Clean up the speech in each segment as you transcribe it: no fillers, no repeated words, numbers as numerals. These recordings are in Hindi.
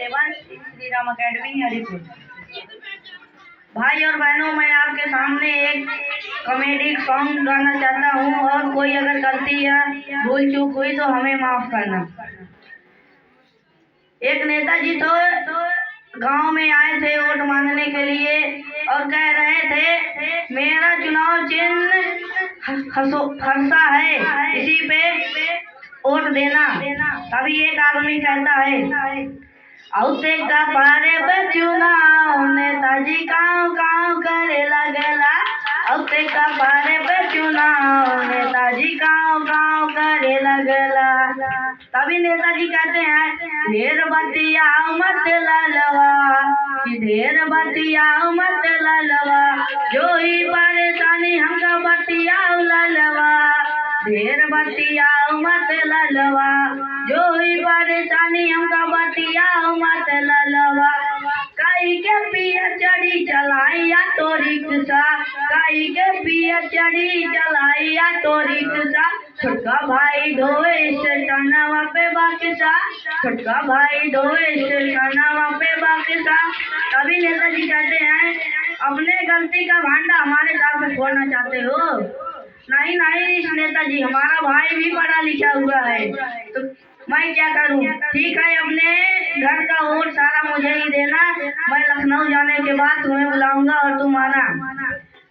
Seven Shri Ram academy Haripur. भाई और बहनों, मैं आपके सामने एक कॉमेडी सॉन्ग गाना चाहता हूँ और कोई अगर गलती या भूल चूक हुई तो हमें माफ करना। एक नेताजी तो गांव में आए थे वोट मांगने के लिए और कह रहे थे मेरा चुनाव चिन्ह हर्षा है, इसी पे वोट देना। तभी एक आदमी कहता है औते का पारे पे चुनाव नेताजी काव काव करे लगला, औते का पारे पे चुनाव नेताजी काव काव करे लगला। तभी नेताजी कहते हैं ढेर बतियाओ मत ललवा, कि ढेर बतियाओ मत ललवा, जो ही परेशानी हमका बतियाओ ललवा, ढेर बतियाओ मत ललवा, जो ही परेशानी हमका बतियाओ मत ललवा। काई के पिया चढ़ी चलाइया तो रिक्शा, काई के पिया चढ़ी चलाइया तो रिक्शा, छोटका भाई ढोए स्टेशनवा पे बक्सा, छोटका भाई ढोए स्टेशनवा पे बक्सा। तभी नेताजी कहते हैं अपने गलती का भांडा हमारे साथ में फोड़ना चाहते हो? नहीं नहीं नेताजी, हमारा भाई भी पढ़ा लिखा हुआ है, तो मैं क्या करूं? ठीक है, अपने घर का वोट सारा मुझे ही देना, मैं लखनऊ जाने के बाद तुम्हें बुलाऊंगा और तुम आना।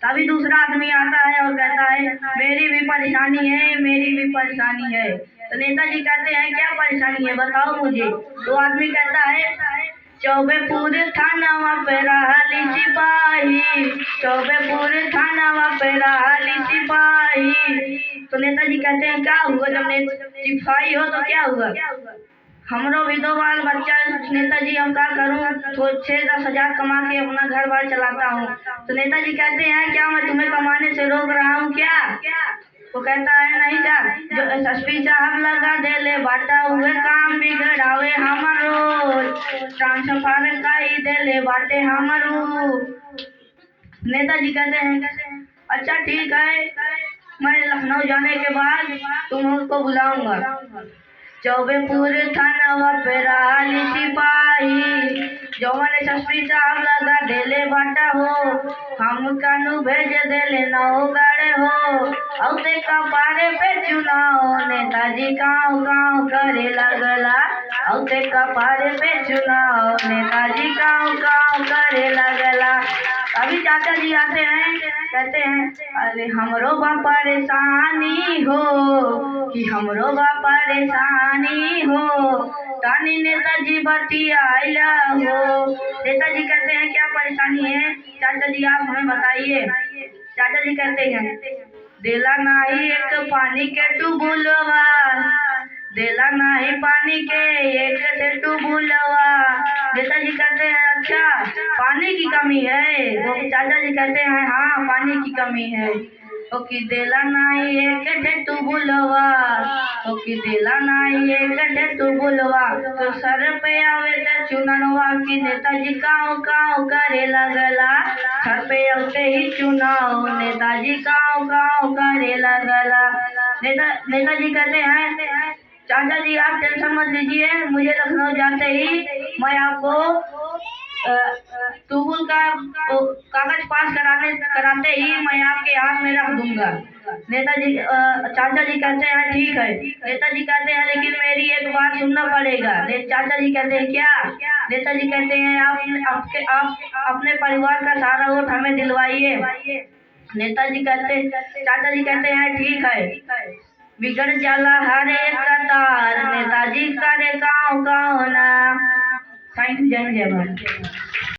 तभी दूसरा आदमी आता है और कहता है मेरी भी परेशानी है, मेरी भी परेशानी है। तो नेताजी कहते हैं क्या परेशानी है बताओ मुझे। तो आदमी कहता है चौबेपुर थानावा पे रहली सिपाही, चौबेपुर थानावा पे रहली सिपाही। तो नेताजी कहते हैं क्या हुआ, जब सिपाही हो तो क्या हुआ? हमरो भी दो बाल बच्चा नेताजी, हम क्या करूं, तो 6-10 हजार कमा के अपना घर बार चलाता हूं। तो नेताजी कहते हैं क्या मैं तुम्हें कमाने से रोक रहा हूं क्या? वो कहता है नहीं सर, जो एसएसपी साहब लगा देले बाटा हुए काम बिगड़ावे हमारो, ट्रांसफर कई देले बाटे हमारो। नेताजी कहते हैं अच्छा ठीक है, मैं लखनऊ जाने के बाद तुम उसको बुलाऊंगा। चौबेपुर थानावा पे रहली सिपाही, जौवन एसएसपी साहब लगा देले बाटा हो, हम कानू भेज देले नौगढ़ हो, औते कपारे पे चुनाव नेताजी काव काव करे लगला, औते कपारे पे चुनाव नेताजी काव काव करे लगला। अभी चाचा जी आते हैं, कहते हैं अरे हमरो बा परेशानी हो, कि हमरो बा परेशानी हो, तानी नेताजी बतियाइला हो। नेताजी कहते हैं क्या परेशानी है चाचा जी आप हमें बताइए। चाचा जी कहते हैं देला नाही एक पानी के टुबुलवा, देला नाही पानी के एक से टुबुलवा। नेताजी कहते हैं अच्छा पानी की कमी है? वो चाचा जी कहते हैं हाँ पानी की कमी है। ओके देला नाही एक से टुबुलवा, ओके देला नाही एक से टुबुलवा, तो सर पे आवे त चुननवा, की नेताजी काव काव करे लगला, सर पे आते ही चुनाव नेताजी काव काव करे लगला। नेताजी कहते हैं चाचा जी आप टेंशन मत लीजिए, मुझे लखनऊ जाते ही मैं आपको टूबुल का कागज पास कराते ही मैं आपके हाथ में रख दूंगा। नेताजी चाचा जी कहते हैं ठीक है। नेताजी कहते हैं लेकिन मेरी एक बात सुनना पड़ेगा। चाचा जी कहते हैं क्या? नेताजी कहते हैं आप अपने परिवार का सारा वोट हमें दिलवाइए। नेताजी कहते चाचा जी कहते हैं ठीक है। बिगड़ जाला हर एक कतार नेताजी करे गाँव गाँव ना। थैंक यू, जय जय भारत।